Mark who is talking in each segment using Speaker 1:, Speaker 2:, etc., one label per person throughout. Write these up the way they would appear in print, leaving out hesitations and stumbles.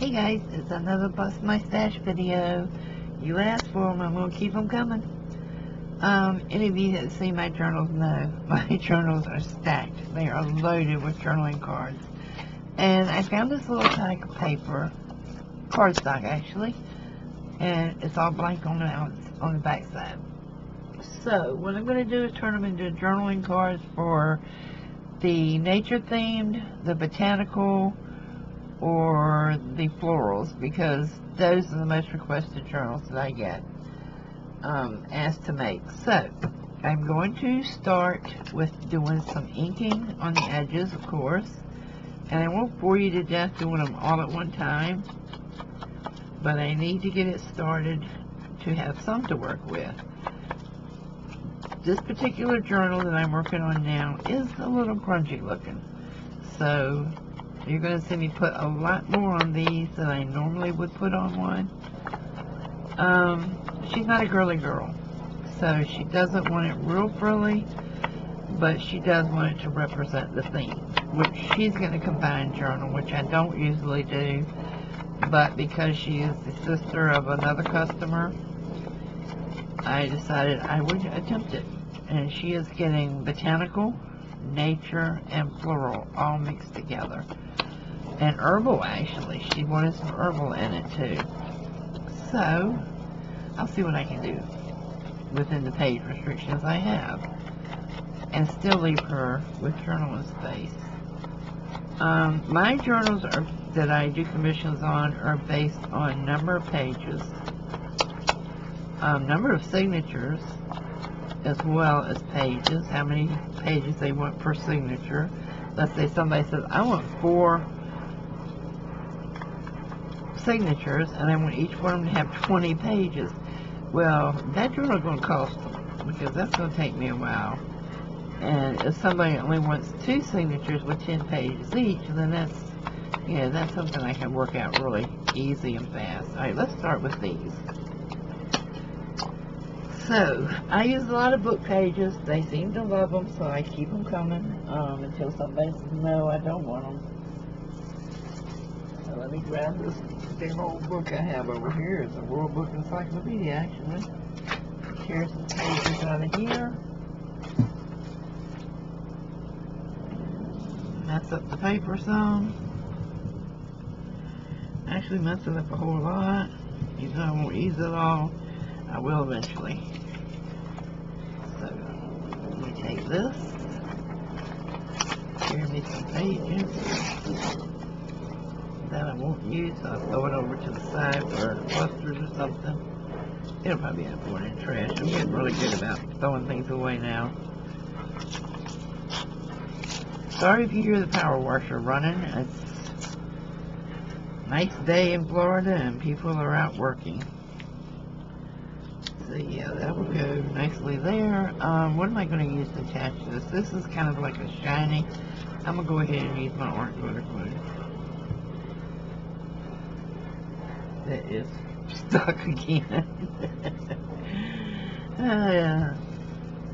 Speaker 1: Hey guys, it's another Bust My Stash video. You asked for them, I'm going to keep them coming. Any of you that see my journals know my journals are stacked. They are loaded with journaling cards. And I found this little pack of paper, cardstock actually, and it's all blank on the back side. So what I'm going to do is turn them into journaling cards for the nature themed, the botanical, or the florals, because those are the most requested journals that I get asked to make. So I'm going to start with doing some inking on the edges, of course, and I won't bore you to death doing them all at one time, but I need to get it started to have some to work with. This particular journal that I'm working on now is a little grungy looking, so you're going to see me put a lot more on these than I normally would put on one. She's not a girly girl, so she doesn't want it real frilly, but she does want it to represent the theme, which she's going to combine journal, which I don't usually do, but because she is the sister of another customer, I decided I would attempt it. And she is getting botanical, nature, and floral all mixed together. And herbal, actually. She wanted some herbal in it, too. So, I'll see what I can do within the page restrictions I have. And still leave her with journaling space. My journals that I do commissions on are based on number of pages, number of signatures, as well as pages, how many pages they want per signature. Let's say somebody says, I want 4 signatures and I want each one of them to have 20 pages. Well, that journal is going to cost them, because that's going to take me a while. And if somebody only wants 2 signatures with 10 pages each, then that's something I can work out really easy and fast. Alright, let's start with these. So, I use a lot of book pages. They seem to love them, so I keep them coming until somebody says, no, I don't want them. So let me grab this big old book I have over here. It's a World Book Encyclopedia, actually. Here's some pages out of here. Mess up the paper some. Actually mess it up a whole lot. Even though I won't use it all, I will eventually. So, let me take this. Here me some pages that I won't use, so I'll throw it over to the side for clusters or something. It'll probably end up going in trash. I'm getting really good about throwing things away now. Sorry if you hear the power washer running. It's a nice day in Florida and people are out working. So yeah, that will go nicely there. What am I going to use to attach this? This is kind of like a shiny. I'm going to go ahead and use my orange glitter glue. That is stuck again.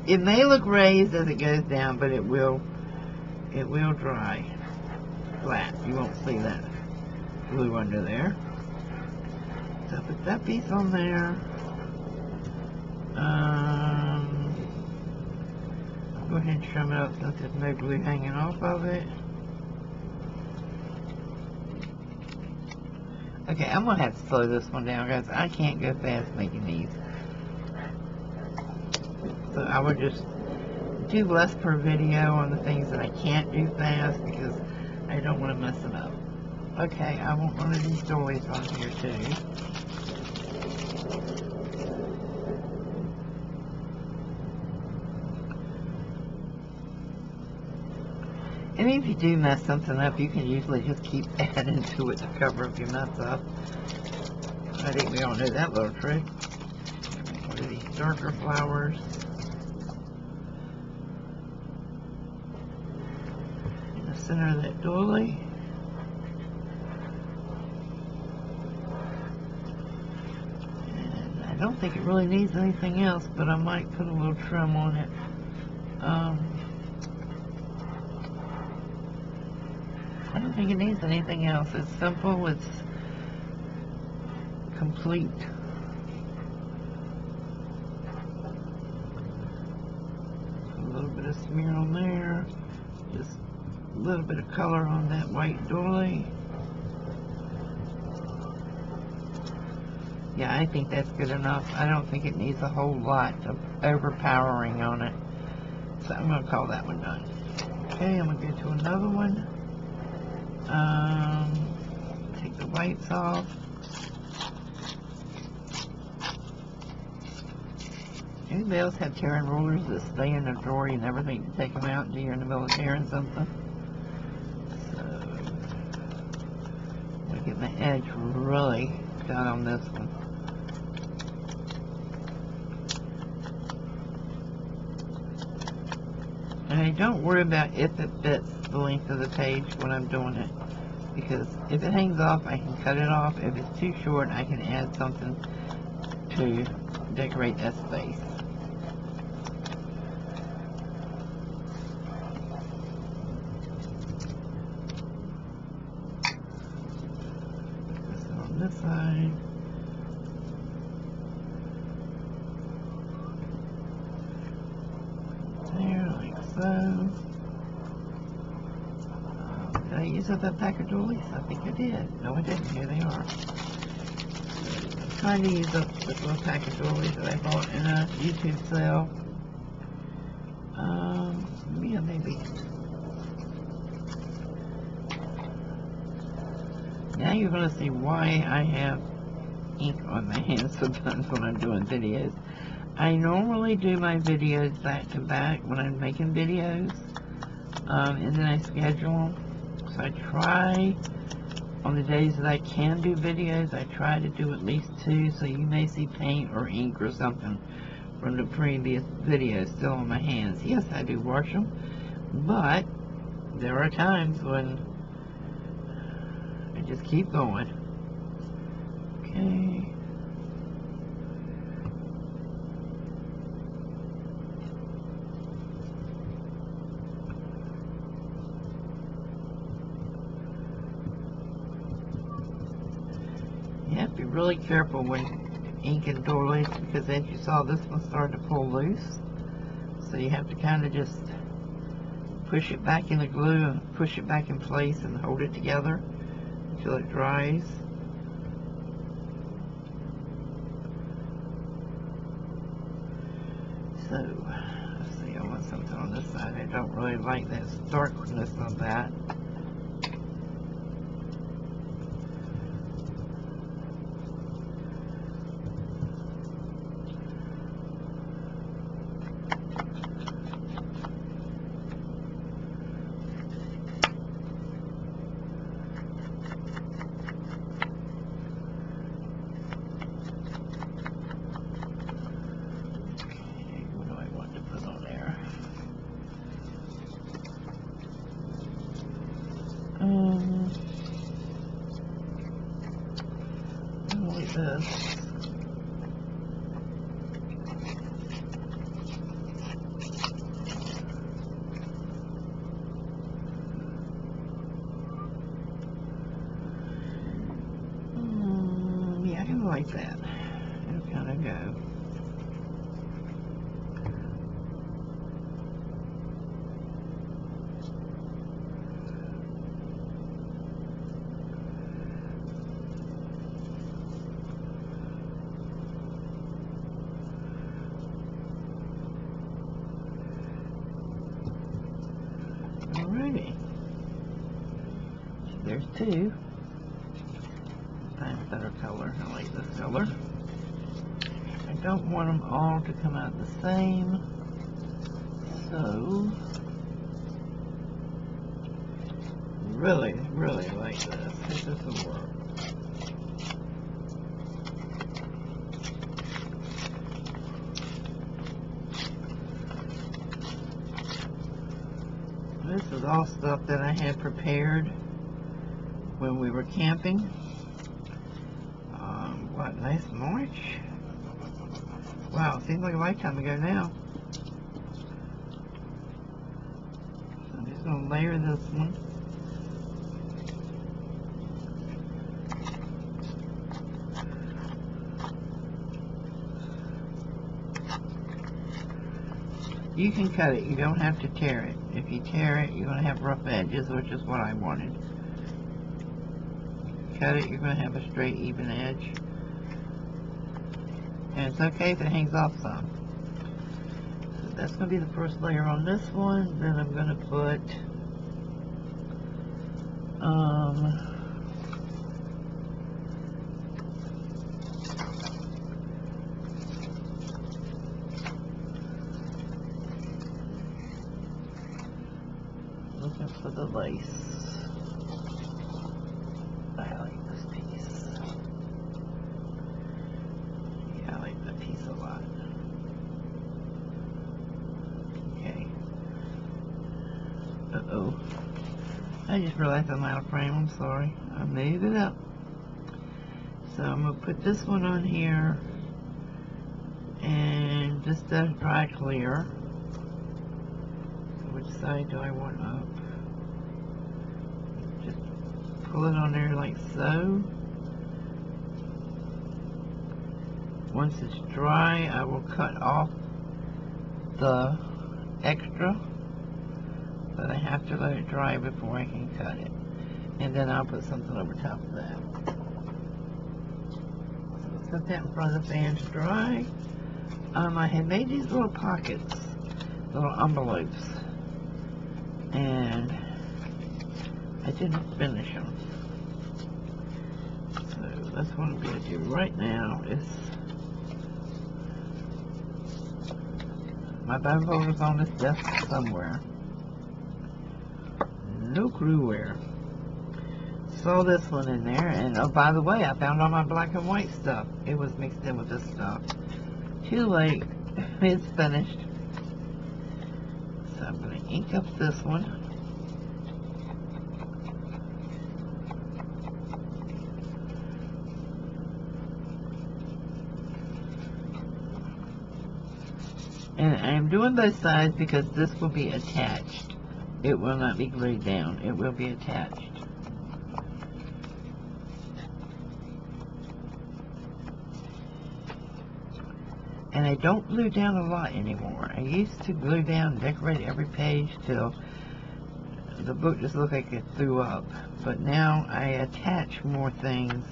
Speaker 1: It may look raised as it goes down, but it will dry flat. You won't see that glue under there. So put that piece on there. Go ahead and trim it up since there's no glue hanging off of it. Okay, I'm going to have to slow this one down, guys. I can't go fast making these. So I would just do less per video on the things that I can't do fast, because I don't want to mess it up. Okay, I want one of these doilies on here too. And if you do mess something up, you can usually just keep adding to it to cover up your mess up. I think we all know that little trick. One of these darker flowers. In the center of that doily. And I don't think it really needs anything else, but I might put a little trim on it. I don't think it needs anything else. It's simple. It's complete. A little bit of smear on there. Just a little bit of color on that white doily. Yeah, I think that's good enough. I don't think it needs a whole lot of overpowering on it. So I'm going to call that one done. Okay, I'm going to go to another one. Take the whites off. Anybody else have tearing rulers that stay in the drawer? You never think to take them out until you're in the middle of tearing something? So, I'm going to get my edge really done on this one. And don't worry about if it fits the length of the page when I'm doing it, because if it hangs off, I can cut it off. If it's too short, I can add something to decorate that space. Put this on this side. There, like so. Did I use up that pack of doilies? I think I did. No, I didn't. Here they are. I'm trying to use up this little pack of doilies that I bought in a YouTube sale. Yeah, maybe. Now you're going to see why I have ink on my hands sometimes when I'm doing videos. I normally do my videos back to back when I'm making videos, and then I schedule them. So I try, on the days that I can do videos, I try to do at least 2, so you may see paint or ink or something from the previous video still on my hands. Yes, I do wash them, but there are times when I just keep going. Okay. You have to be really careful when inking doilies, because as you saw, this one started to pull loose. So you have to kind of just push it back in the glue and push it back in place and hold it together until it dries. So, let's see, I want something on this side. I don't really like that darkness of that. Like this. Yeah, I kind of like that. It'll kind of go. Alrighty. There's 2. Find a better color. I like this color. I don't want them all to come out the same. So, really like this. This will work. This is all stuff that I had prepared when we were camping. What, last March? Wow, seems like a lifetime ago now. So I'm just going to layer this one. You can cut it. You don't have to tear it. If you tear it, you're going to have rough edges, which is what I wanted. Cut it, you're going to have a straight, even edge. And it's okay if it hangs off some. So that's going to be the first layer on this one. Then I'm going to put looking for the lace. I like this piece. Yeah, I like that piece a lot. Okay. Uh-oh. I just realized I'm out of frame. I'm sorry. I moved it up. So I'm going to put this one on here. And this does dry clear. So which side do I want up? Just pull it on there like so. Once it's dry, I will cut off the extra. But I have to let it dry before I can cut it. And then I'll put something over top of that. So let's put that in front of the fan to dry. I had made these little pockets, little envelopes, and I didn't finish them. So that's what I'm going to do right now. Is my bone folder's on this desk somewhere. No clue where. Saw this one in there, and oh, by the way, I found all my black and white stuff. It was mixed in with this stuff. Too late. It's finished. So I'm going to ink up this one. And I'm doing both sides because this will be attached. It will not be glued down. It will be attached. And I don't glue down a lot anymore. I used to glue down and decorate every page till the book just looked like it threw up. But now I attach more things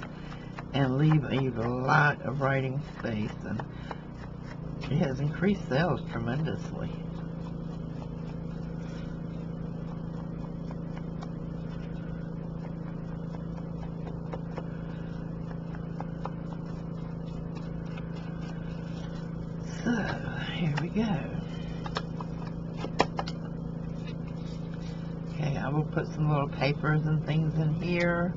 Speaker 1: and leave a lot of writing space. And it has increased sales tremendously. So, here we go. Okay, I will put some little papers and things in here.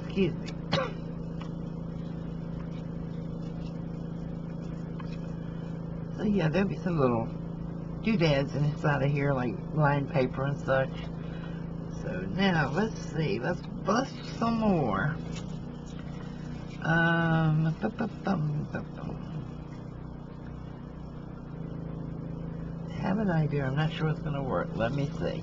Speaker 1: Excuse me. So yeah, there'll be some little doodads inside of here, like lined paper and such. So now, let's see. Let's bust some more. I have an idea. I'm not sure it's going to work. Let me see.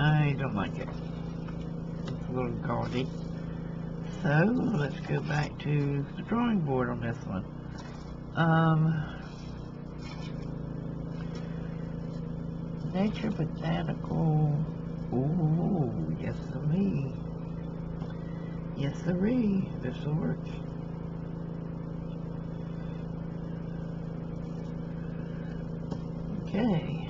Speaker 1: I don't like it. It's a little gaudy. So, let's go back to the drawing board on this one. Nature Botanical. Ooh, yes sirree. Yes sirree. This will work. Okay.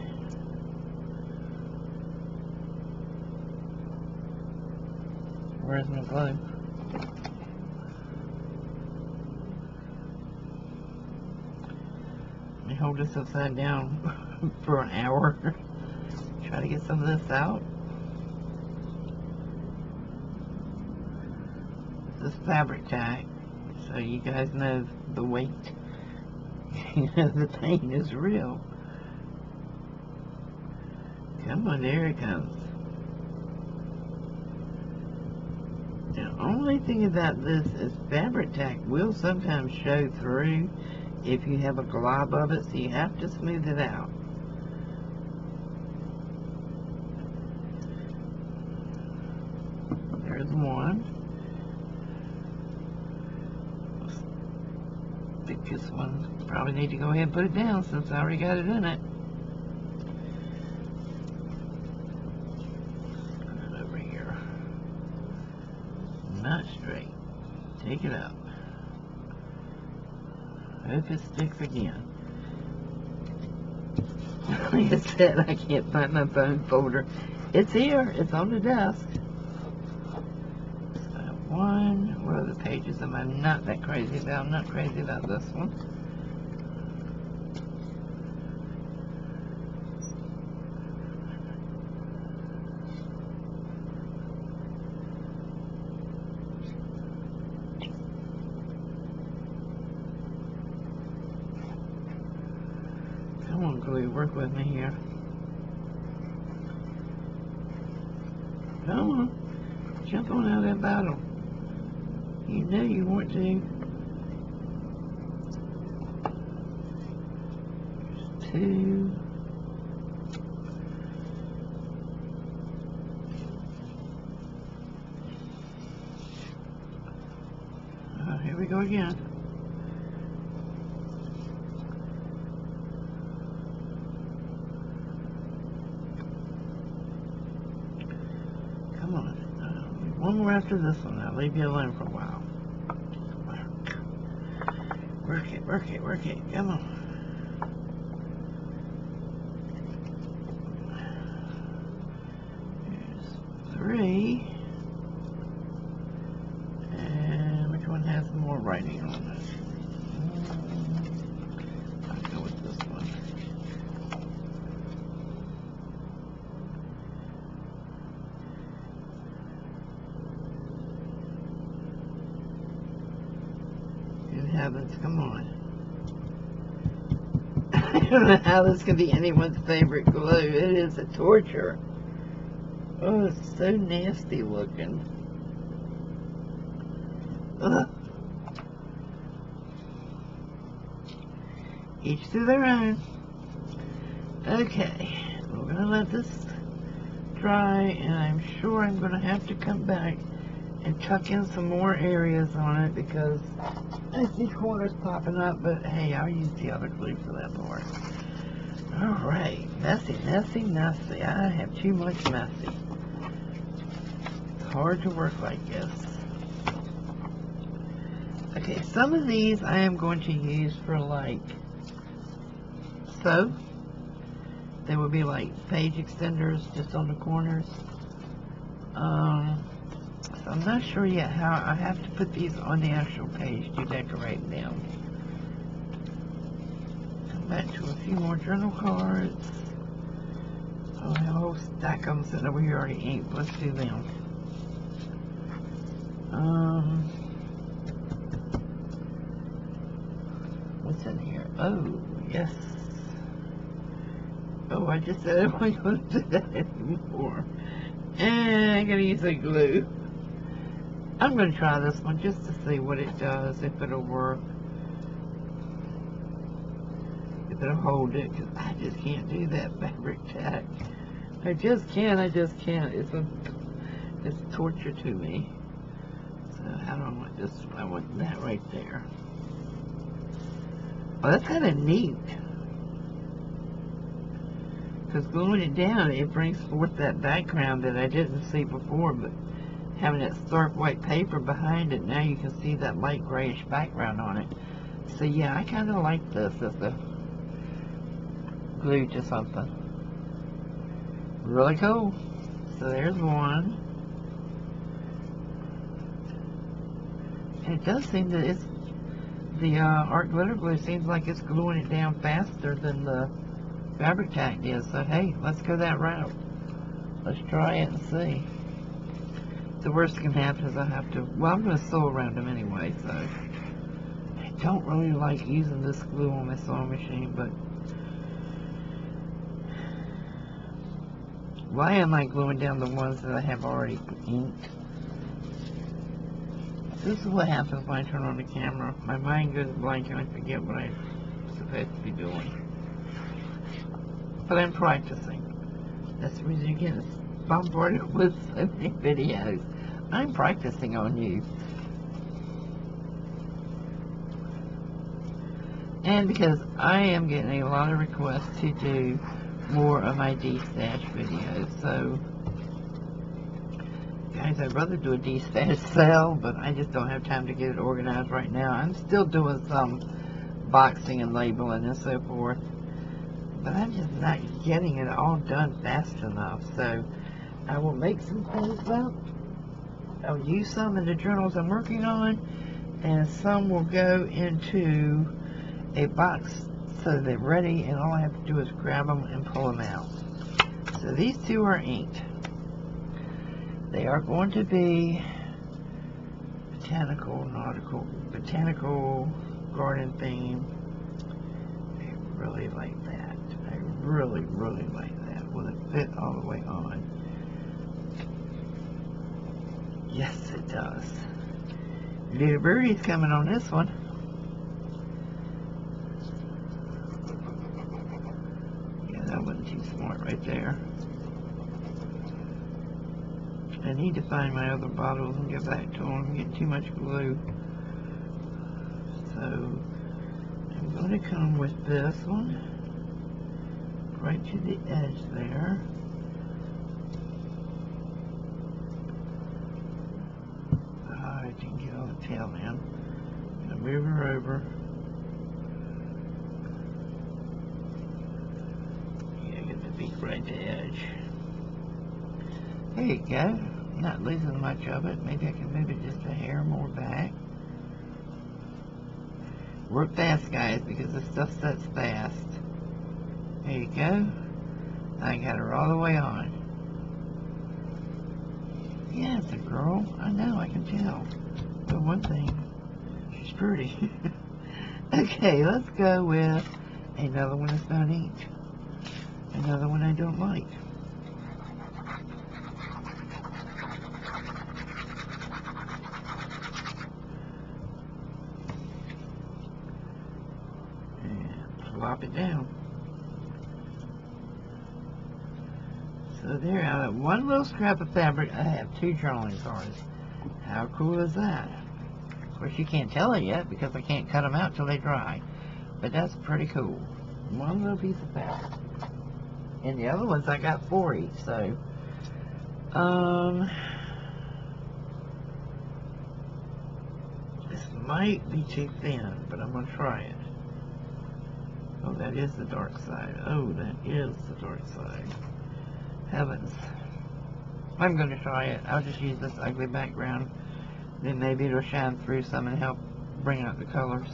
Speaker 1: Where's my glue? Let me hold this upside down for an hour. Try to get some of this out. this fabric tack so you guys know the weight. The pain is real. Come on, there it comes. The only thing about this is fabric tack will sometimes show through if you have a glob of it, so you have to smooth it out. There's one. I think this one, probably need to go ahead and put it down since I already got it in it. Over here. Not straight. Take it up. Hope it sticks again. Like I said, I can't find my phone folder. It's here. It's on the desk. So one. What other pages am I not that crazy about? I'm not crazy about this one. Come on, glue, work with me here. Come on, jump on out of that bottle. You know you want to. There's two. Here we go again. Come on. One more after this one. I'll leave you alone for a while. Work it, work it, work it. Come on. There's three. And which one has more writing on it? I'll go with this one. Heavens, come on. I don't know how this can be anyone's favorite glue. It is a torture. Oh, it's so nasty looking. Ugh. Each to their own. Okay, we're going to let this dry, and I'm sure I'm going to have to come back and tuck in some more areas on it because I see corners popping up, but hey, I'll use the other glue for that part. Alright, messy, messy, messy. I have too much messy. It's hard to work like this. Okay, some of these I am going to use for like so. They will be like page extenders just on the corners. So I'm not sure yet how I have to put these on the actual page to decorate them. Come back to a few more journal cards. Oh, I have a whole stack of them sitting over here already inked. Let's do them. What's in here? Oh, yes. Oh, I just said I wasn't going to do that anymore. And I'm going to use a glue. I'm going to try this one just to see what it does, if it'll work. If it'll hold it, because I just can't do that fabric tack. I just can't. It's torture to me. So how do I want this? I want that right there. Well, that's kind of neat. Because gluing it down, it brings forth that background that I didn't see before, but having that stark white paper behind it, now you can see that light grayish background on it. So yeah, I kind of like this as a glue to something. Really cool. So there's one. And it does seem that it's, the art glitter glue seems like it's gluing it down faster than the fabric tack did. So hey, let's go that route. Let's try it and see. The worst that can happen is I have to, well, I'm going to sew around them anyway, so I don't really like using this glue on my sewing machine, but why am I gluing down the ones that I have already inked? This is what happens when I turn on the camera. My mind goes blank and I forget what I'm supposed to be doing. But I'm practicing. That's the reason you're getting bombarded with so many videos. I'm practicing on you. And because I am getting a lot of requests to do more of my D-stash videos, so guys, I'd rather do a D-stash sale, but I just don't have time to get it organized right now. I'm still doing some boxing and labeling and so forth, but I'm just not getting it all done fast enough. So I will make some things up. I'll use some in the journals I'm working on, and some will go into a box so they're ready, and all I have to do is grab them and pull them out. So these two are inked. They are going to be botanical garden theme. I really like that. I really, really like that. Will it fit all the way on? Yes, it does. Little birdie's coming on this one. Yeah, that wasn't too smart right there. I need to find my other bottles and get back to them. I'm getting too much glue. So I'm going to come with this one right to the edge there. I didn't get all the tail in. I'm going to move her over. Yeah, get the beak right to the edge. There you go. Not losing much of it. Maybe I can move it just a hair more back. Work fast, guys, because this stuff sets fast. There you go. I got her all the way on. Yeah, it's a girl. I know, I can tell. But one thing, she's pretty. Okay, let's go with another one that's not inked. Another one I don't like. Plop it down. So there, out of one little scrap of fabric, I have two journaling cards. How cool is that? Of course, you can't tell it yet because I can't cut them out till they dry. But that's pretty cool. One little piece of fabric. And the other ones I got 4 each, so this might be too thin, but I'm gonna try it. Oh, that is the dark side. Oh, that is the dark side. Heavens. I'm going to try it. I'll just use this ugly background. Then maybe it'll shine through some and help bring out the colors.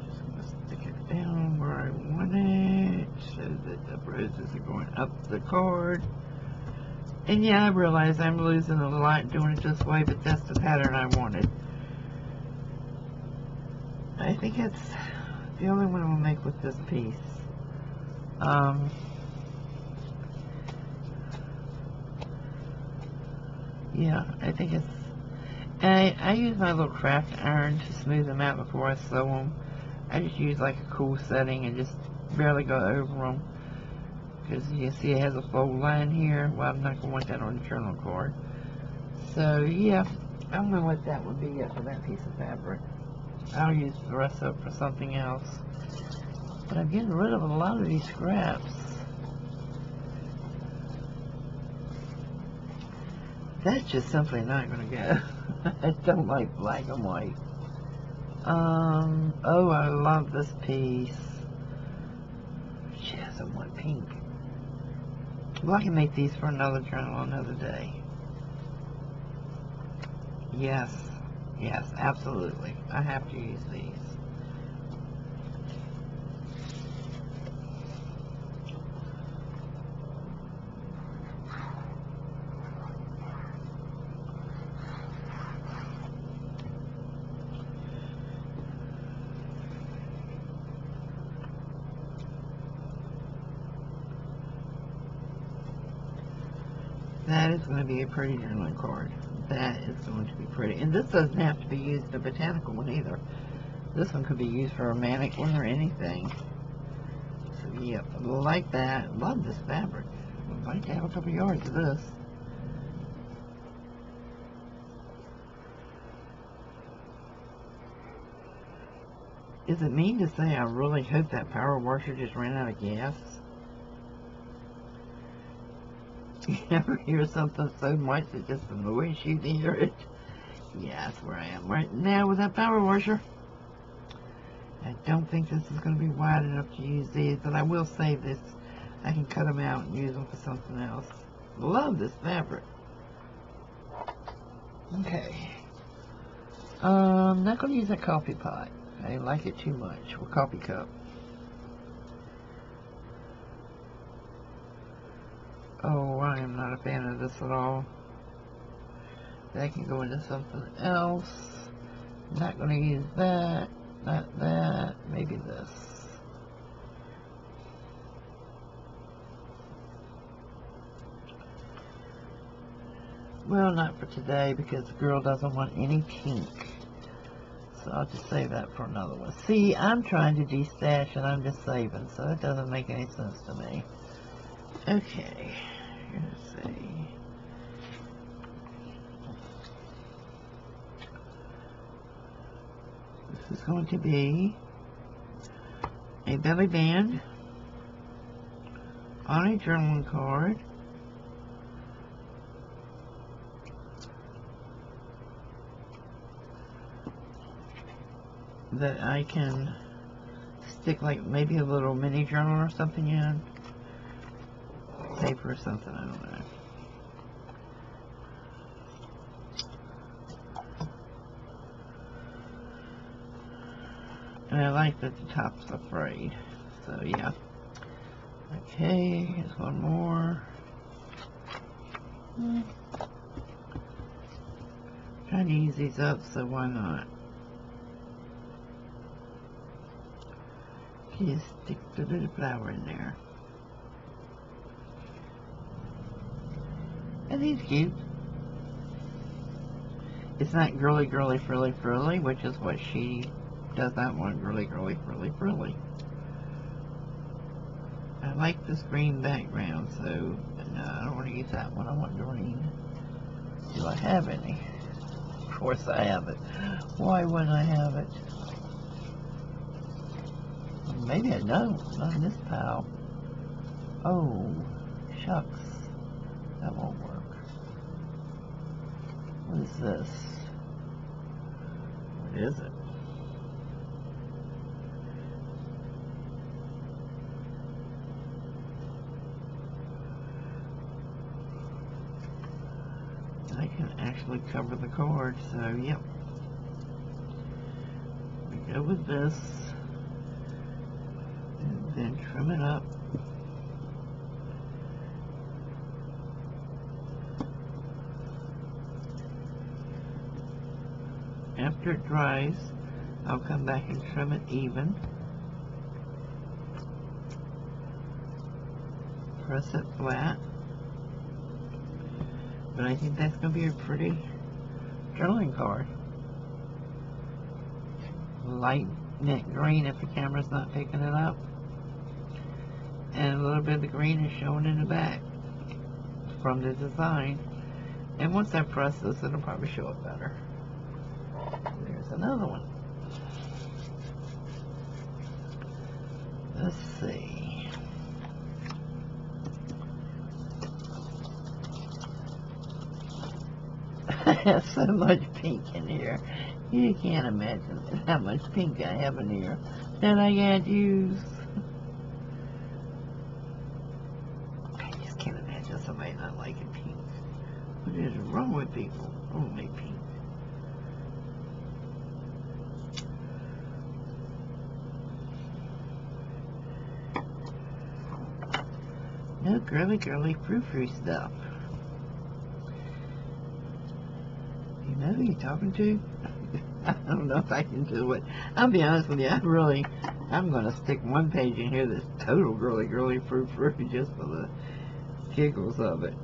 Speaker 1: Just going to stick it down where I want it so that the roses are going up the card. And yeah, I realize I'm losing a lot doing it this way, but that's the pattern I wanted. I think it's the only one I'm going to make with this piece. Yeah, I think it's... I use my little craft iron to smooth them out before I sew them. I just use like a cool setting and just barely go over them. Because you see it has a fold line here. Well, I'm not going to want that on the journal card. So, yeah, I don't know what that would be yet for that piece of fabric. I'll use the rest of it for something else. But I'm getting rid of a lot of these scraps. That's just simply not going to go. I don't like black and white. Oh, I love this piece. Yes, I want pink. Well, I can make these for another journal another day. Yes, yes, absolutely. I have to use these. That is going to be a pretty journaling card. That is going to be pretty. And this doesn't have to be used, the botanical one either. This one could be used for a romantic one or anything. So, yep, like that. Love this fabric. I'd like to have a couple yards of this. Is it mean to say I really hope that power washer just ran out of gas? You ever hear something so much it just annoys you to hear it? Yeah, that's where I am right now with that power washer. I don't think this is going to be wide enough to use these, but I will save this. I can cut them out and use them for something else. Love this fabric. Okay. I'm not going to use a coffee pot. I like it too much. Or coffee cup. Oh, I am not a fan of this at all. That can go into something else. Not going to use that. Not that. Maybe this. Well, not for today because the girl doesn't want any pink. So I'll just save that for another one. See, I'm trying to de-stash and I'm just saving, so it doesn't make any sense to me. Okay, let's see. This is going to be a belly band on a journaling card. That I can stick like maybe a little mini journal or something in. Paper or something, I don't know. And I like that the top's frayed. So yeah. Okay, here's one more. Trying to use these up, so why not? Just stick the little flower in there. And he's cute. It's not girly, girly, frilly, frilly, which is what she does not want. Girly, girly, frilly, frilly. I like this green background, so no, I don't want to use that one. I want green. Do I have any? Of course I have it. Why wouldn't I have it? Maybe I don't. Not in this pile. Oh, shucks. That won't work. What is this? What is it? I can actually cover the card, so yep. We go with this. And then trim it up. After it dries, I'll come back and trim it even. Press it flat. But I think that's going to be a pretty journaling card. Light mint green if the camera's not picking it up. And a little bit of the green is showing in the back from the design. And once I press this, it'll probably show it better. There's another one. Let's see. I have so much pink in here. You can't imagine how much pink I have in here that I can't use. I just can't imagine somebody not liking pink. What is wrong with people? Only pink. No girly, girly, frou-frou stuff. You know who you're talking to? I don't know if I can do it. I'll be honest with you, I'm going to stick one page in here that's total girly, girly, frou-frou just for the giggles of it.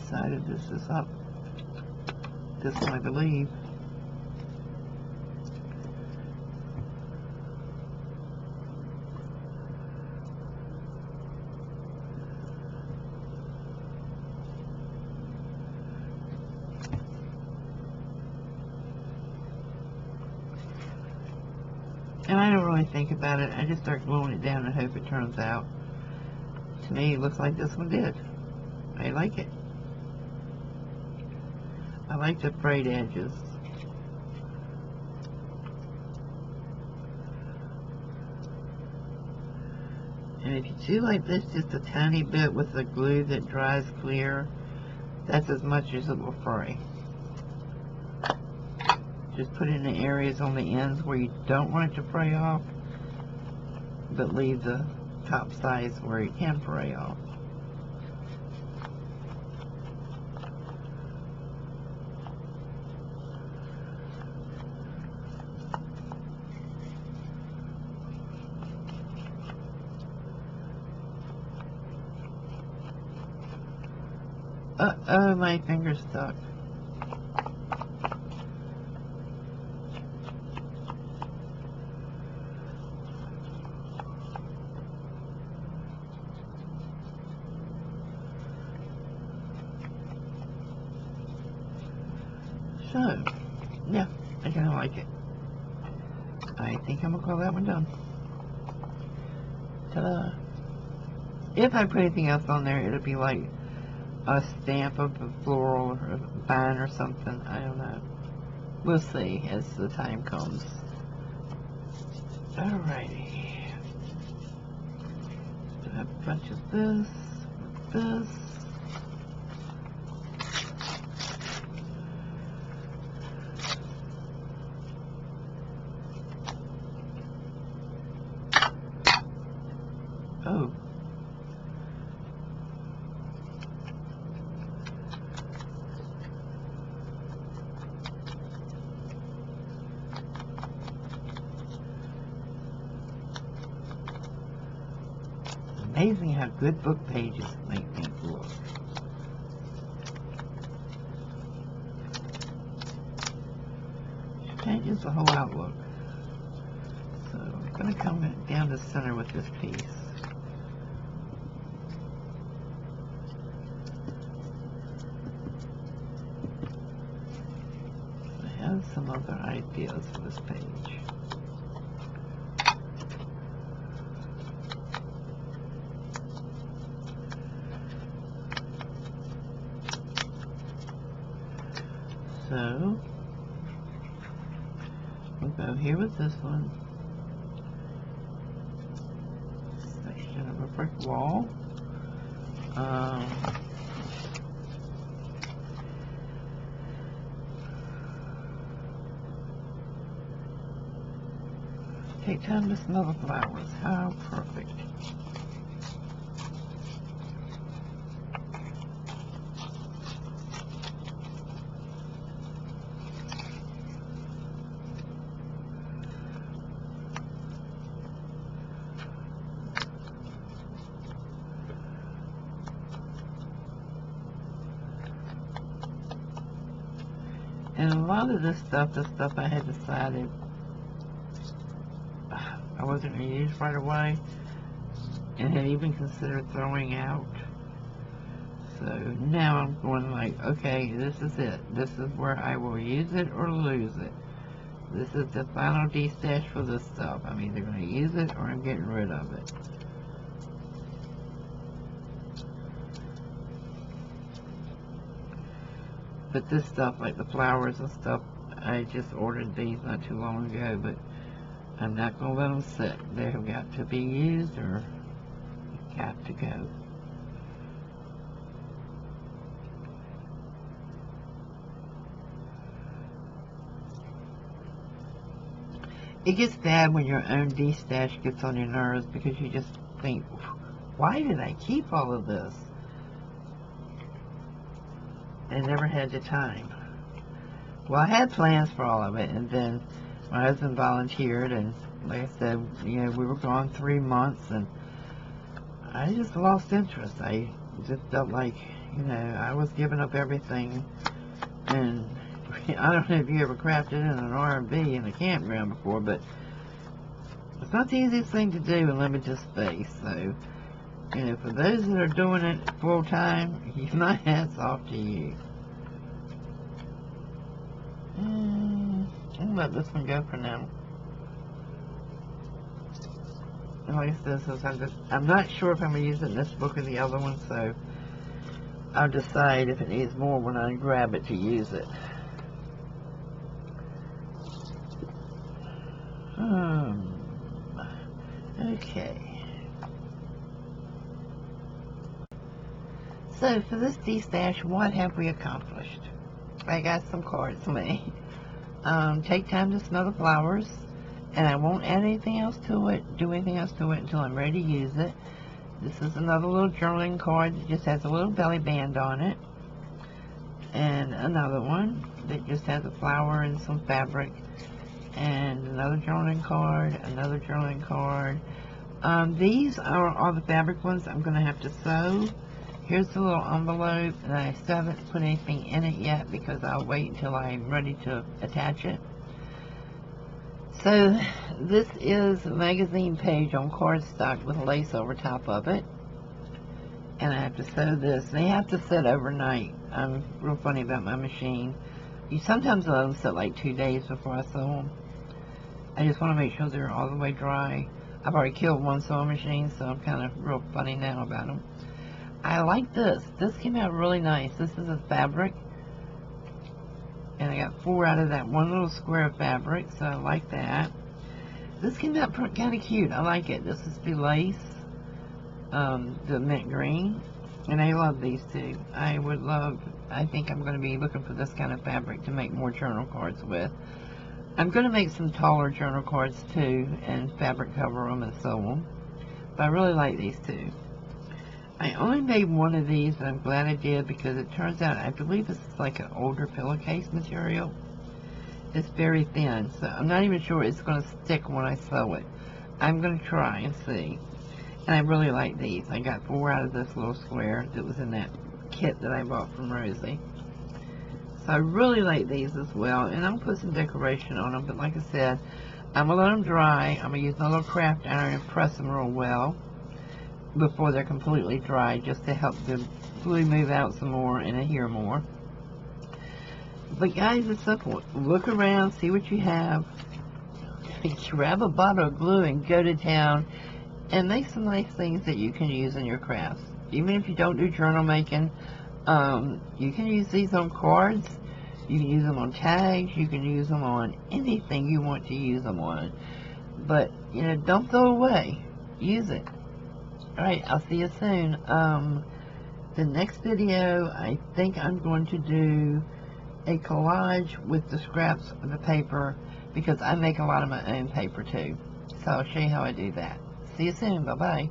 Speaker 1: side of this is up. This one, I believe. And I don't really think about it. I just start gluing it down and hope it turns out. To me, it looks like this one did. I like it. I like the frayed edges. And if you do like this just a tiny bit with the glue that dries clear, that's as much as it will fray. Just put it in the areas on the ends where you don't want it to fray off, but leave the top sides where it can fray off. Uh-oh, my finger's stuck. So, yeah, I kind of like it. I think I'm going to call that one done. Ta-da! If I put anything else on there, it'll be like a stamp of a floral or a vine or something. I don't know. We'll see as the time comes. Alrighty. So I have a bunch of this. Oh. Amazing how good book pages make things look. It changes the whole outlook. So I'm going to come down the center with this piece. I have some other ideas for this page. So, we'll go here with this one. Section of a brick wall. Take time to smell the flowers. How perfect. And a lot of this stuff, the stuff I had decided I wasn't going to use right away, and had even considered throwing out. So now I'm going like, okay, this is it. This is where I will use it or lose it. This is the final de-stash for this stuff. I'm either going to use it or I'm getting rid of it. But this stuff, like the flowers and stuff, I just ordered these not too long ago, but I'm not going to let them sit. They've got to be used or got to go. It gets bad when your own de-stash gets on your nerves because you just think, why did I keep all of this? I never had the time. Well, I had plans for all of it, and then my husband volunteered, and like I said, you know, we were gone 3 months, and I just lost interest. I Just felt like, I was giving up everything. And I don't know if you ever crafted in an R&B in a campground before, but it's not the easiest thing to do in limited space. So, for those that are doing it full time, my hat's off to you. I'll let this one go for now. And like I said, I'm not sure if I'm going to use it in this book or the other one, so I'll decide if it needs more when I grab it to use it. Okay. So for this D-stash, what have we accomplished? I got some cards made. Take time to smell the flowers, and I won't add anything else to it, do anything else to it until I'm ready to use it. This is another little journaling card that just has a little belly band on it. And another one that just has a flower and some fabric. And another journaling card, another journaling card. These are all the fabric ones I'm going to have to sew. Here's the little envelope, and I still haven't put anything in it yet because I'll wait until I'm ready to attach it. So this is a magazine page on cardstock with lace over top of it. And I have to sew this. They have to sit overnight. I'm real funny about my machine. You sometimes let them sit like 2 days before I sew them. I just want to make sure they're all the way dry. I've already killed one sewing machine, so I'm kind of real funny now about them. I like this. This came out really nice. This is a fabric. And I got 4 out of that one little square of fabric, so I like that. This came out kind of cute. I like it. This is the lace, the mint green. And I love these two. I think I'm going to be looking for this kind of fabric to make more journal cards with. I'm going to make some taller journal cards too, and fabric cover them and sew them. But I really like these two. I only made one of these, and I'm glad I did because it turns out, I believe this is like an older pillowcase material. It's very thin, so I'm not even sure it's going to stick when I sew it. I'm going to try and see. And I really like these. I got 4 out of this little square that was in that kit that I bought from Rosie. So I really like these as well, and I'll put some decoration on them, but like I said, I'm going to let them dry. I'm going to use my little craft iron and press them real well before they're completely dry, just to help the glue move out some more and adhere more. But guys, it's simple. Look around, see what you have, grab a bottle of glue and go to town and make some nice things that you can use in your crafts. Even if you don't do journal making, you can use these on cards, you can use them on tags, you can use them on anything you want to use them on. But, don't throw away. Use it. Alright, I'll see you soon. The next video, I think I'm going to do a collage with the scraps of the paper because I make a lot of my own paper too. So I'll show you how I do that. See you soon. Bye-bye.